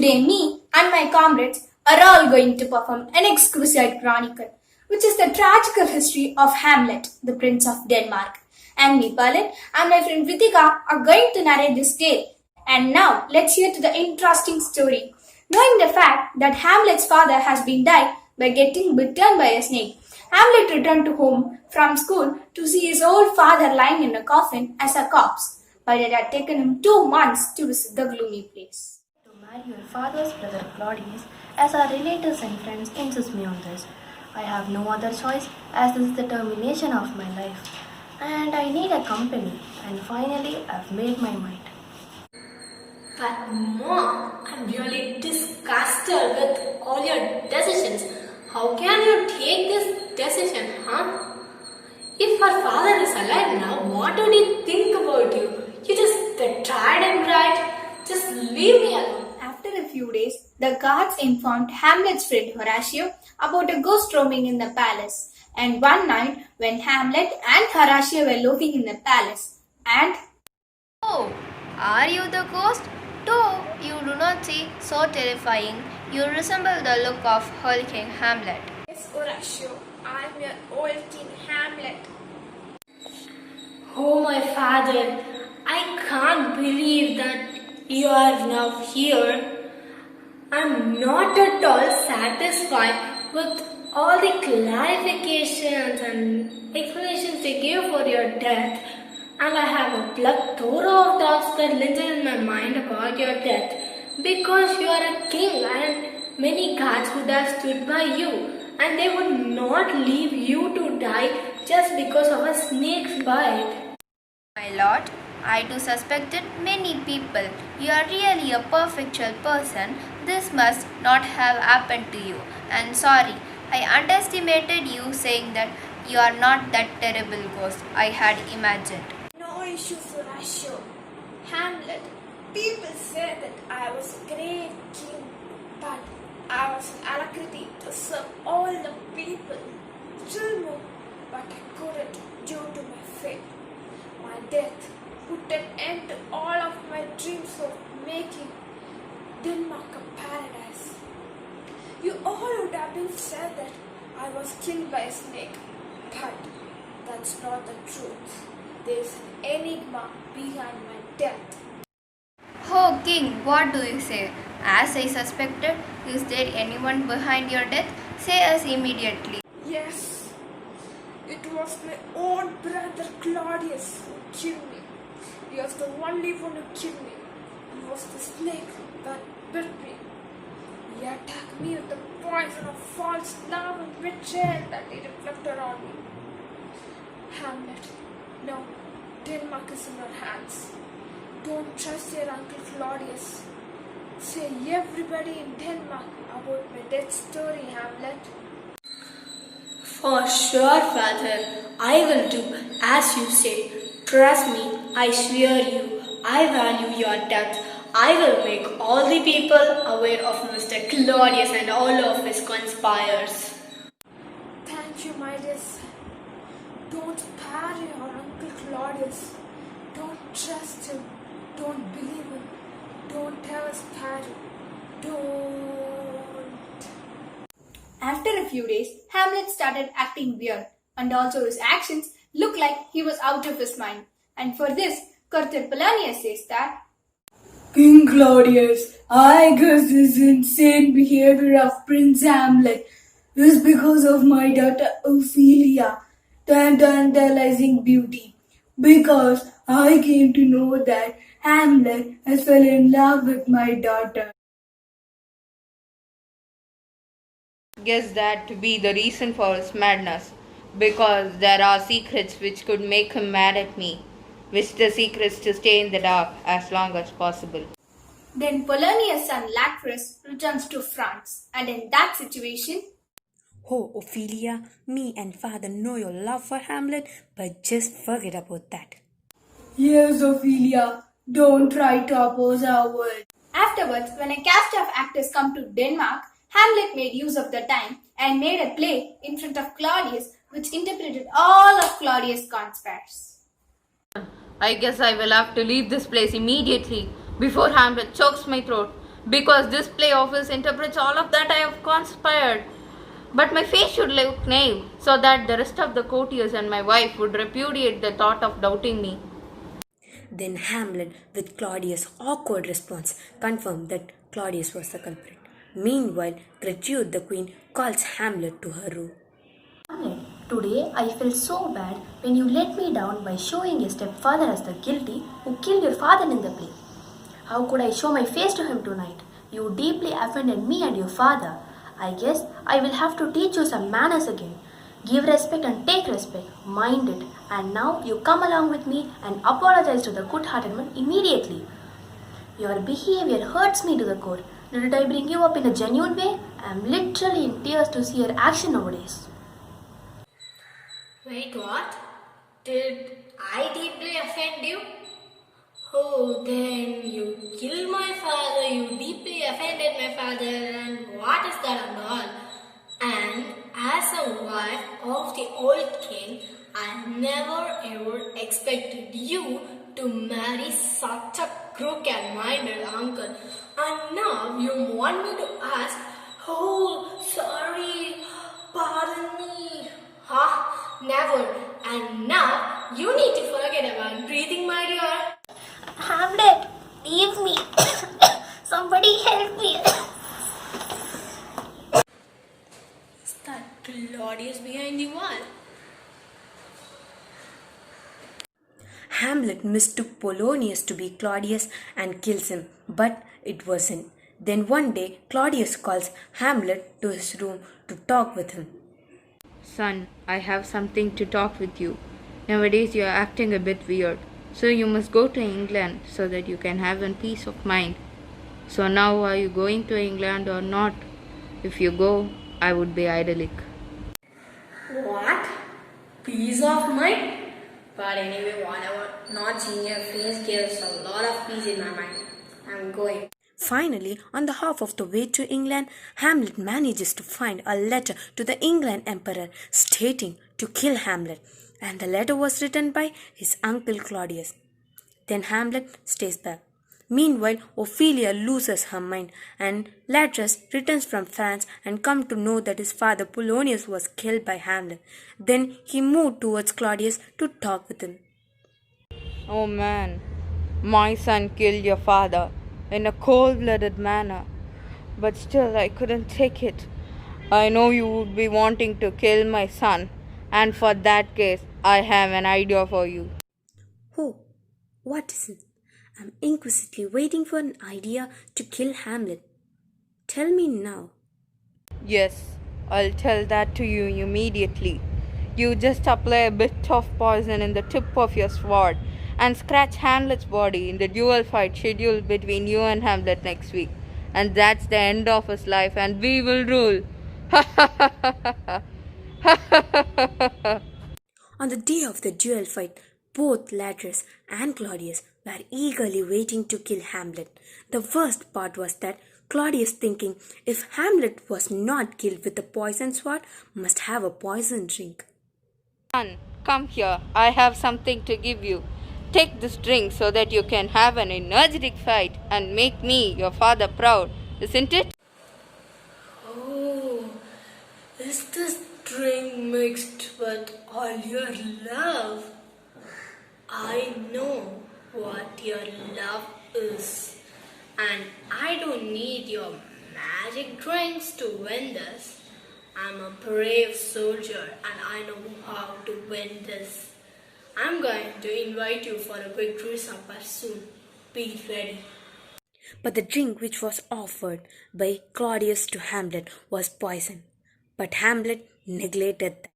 Today me and my comrades are all going to perform an exquisite chronicle, which is the tragical history of Hamlet, the Prince of Denmark. And me, Palin, and my friend Ritika are going to narrate this tale. And now let's hear to the interesting story. Knowing the fact that Hamlet's father has been died by getting bitten by a snake, Hamlet returned to home from school to see his old father lying in a coffin as a corpse, but it had taken him 2 months to visit the gloomy place. To marry your father's brother Claudius, as our relatives and friends insist me on this. I have no other choice, as this is the termination of my life, and I need a company, and finally I've made my mind. But Mom, I'm really disgusted with all your decisions. How can you take this decision, huh? If our father is alive now, what would he think about you? You just betrayed him, right? Just leave me alone. After a few days, the guards informed Hamlet's friend Horatio about a ghost roaming in the palace. And one night, when Hamlet and Horatio were loafing in the palace, and Oh, are you the ghost? Though you do not seem so terrifying, you resemble the look of Hurricane Hamlet. Yes, Horatio, I'm your old king Hamlet. Oh, my father, I can't believe that you are now here. I'm not at all satisfied with all the clarifications and explanations they gave for your death. And I have a plethora of doubts that linger in my mind about your death. Because you are a king and many gods would have stood by you. And they would not leave you to die just because of a snake's bite. My lord, I too suspected many people. You are really a perfectual person. This must not have happened to you. And sorry, I underestimated you saying that you are not that terrible ghost I had imagined. No issues, Horatio. Hamlet, people say that I was a great king, but I was an alacrity to serve all the people. Still more, but I couldn't due to my fate. My death put an end to all of my dreams of making Denmark a paradise. You all would have been said that I was killed by a snake, but that's not the truth. There is an enigma behind my death. Oh, king, what do you say? As I suspected, is there anyone behind your death? Say us immediately. Yes, it was my own brother Claudius who killed me. He was the only one who killed me. He was the snake that bit me. He attacked me with the poison of false love and betrayal that he reflected on me. Hamlet, no, Denmark is in your hands. Don't trust your uncle Claudius. Say everybody in Denmark about my death story, Hamlet. For sure, father, I will do as you say. Trust me, I swear you, I value your death. I will make all the people aware of Mr. Claudius and all of his conspirators. Thank you, my dear son. Don't parry your uncle Claudius. Don't trust him. Don't believe him. Don't ever spare him. Don't. after a few days, Hamlet started acting weird, and also his actions looked like he was out of his mind. And for this, Curthir Polonius says that King Claudius, I guess this insane behavior of Prince Hamlet is because of my daughter Ophelia, the tantalizing beauty. Because I came to know that Hamlet has fell in love with my daughter. Guess that to be the reason for his madness, because there are secrets which could make him mad at me. Wish the secrets to stay in the dark as long as possible. then Polonius' son Lacrus returns to France, and in that situation, Oh, Ophelia, me and father know your love for Hamlet, but just forget about that. Yes, Ophelia, don't try to oppose our words. afterwards, when a cast of actors come to Denmark, Hamlet made use of the time and made a play in front of Claudius which interpreted all of Claudius' conspires. I guess I will have to leave this place immediately before Hamlet chokes my throat. because this play offers interprets all of that I have conspired. But my face should look naive, so that the rest of the courtiers and my wife would repudiate the thought of doubting me. Then Hamlet, with Claudius' awkward response, confirmed that Claudius was the culprit. Meanwhile, Gertrude the queen calls Hamlet to her room. Hamlet, today I felt so bad when you let me down by showing your stepfather as the guilty who killed your father in the play. How could I show my face to him tonight? You deeply offended me and your father. I guess I will have to teach you some manners again. Give respect and take respect. Mind it. And now you come along with me and apologize to the good-hearted man immediately. Your behavior hurts me to the core. Didn't I bring you up in a genuine way? I am literally in tears to see your action nowadays. Wait, what? Did I deeply offend you? Oh, then you killed my father, you deeply offended my father, and what is that and all? And as a wife of the old king, I never ever expected you to marry such a crooked-minded uncle. And now you want me to ask, oh, sorry, pardon me. Huh? Never. And now you need to forget about breathing, my dear. Hamlet, leave me. Somebody help me. Is that Claudius behind the wall? Hamlet mistook Polonius to be Claudius and kills him, but it wasn't. Then one day, Claudius calls Hamlet to his room to talk with him. Son, I have something to talk with you. Nowadays you are acting a bit weird. So you must go to England so that you can have a peace of mind. So now are you going to England or not? If you go, I would be idyllic. What? Peace of mind? But anyway, whatever. Not seeing your face gives a lot of peace in my mind. I'm going. Finally, on the half of the way to England, Hamlet manages to find a letter to the England Emperor stating to kill Hamlet, and the letter was written by his uncle Claudius. Then Hamlet stays back. Meanwhile, Ophelia loses her mind, and Latrus returns from France and comes to know that his father Polonius was killed by Hamlet. Then he moved towards Claudius to talk with him. Oh man, my son killed your father in a cold-blooded manner. But still I couldn't take it. I know you would be wanting to kill my son, and for that case, I have an idea for you. Oh, what is it? I'm inquisitively waiting for an idea to kill Hamlet. Tell me now. Yes, I'll tell that to you immediately. You just apply a bit of poison in the tip of your sword and scratch Hamlet's body in the duel fight scheduled between you and Hamlet next week. And that's the end of his life, and we will rule. Ha ha ha ha ha ha ha. On the day of the duel fight, both Latrus and Claudius were eagerly waiting to kill Hamlet. The worst part was that Claudius, thinking if Hamlet was not killed with a poison sword, must have a poison drink. Son, come here. I have something to give you. Take this drink so that you can have an energetic fight and make me, your father, proud. Isn't it? Oh, is this drink mixed with all your love? I know what your love is, and I don't need your magic drinks to win this. I'm a brave soldier and I know how to win this. I'm going to invite you for a victory supper soon. Be ready. But the drink which was offered by Claudius to Hamlet was poison. But Hamlet neglected that.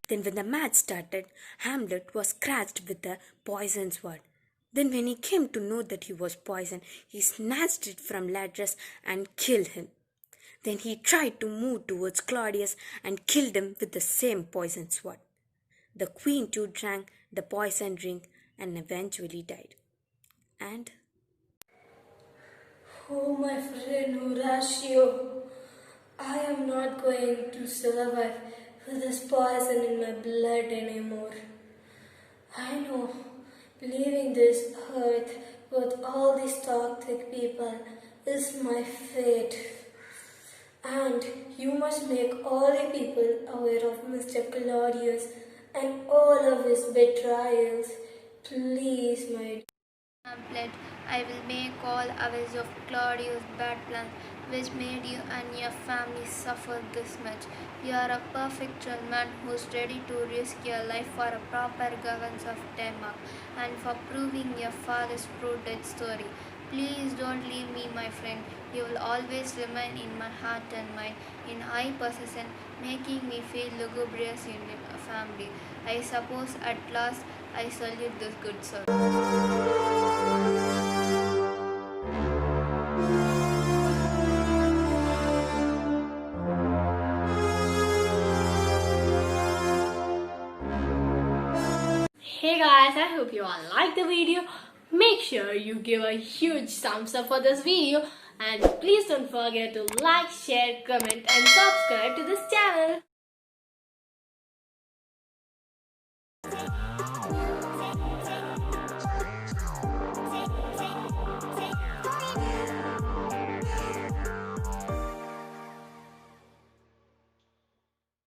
Then when the match started, Hamlet was scratched with the poison sword. Then when he came to know that he was poisoned, he snatched it from Latrus and killed him. Then he tried to move towards Claudius and killed him with the same poison sword. The queen too drank the poison drink and eventually died. And Oh, my friend Horatio, I am not going to survive with this poison in my blood anymore. I know leaving this earth with all these toxic people is my fate. And you must make all the people aware of Mr. Claudius and all of his betrayals. Please, my Hamlet, I will make all aware of Claudius' bad plans, which made you and your family suffer this much. You are a perfect man who's ready to risk your life for a proper governance of Denmark and for proving your father's true-death story. Please don't leave me, my friend. You will always remain in my heart and mind, in high position, making me feel lugubrious in your family. I suppose at last I salute this good soul. Hey guys, I hope you all liked the video. Make sure you give a huge thumbs up for this video and please don't forget to like, share, comment and subscribe to this channel.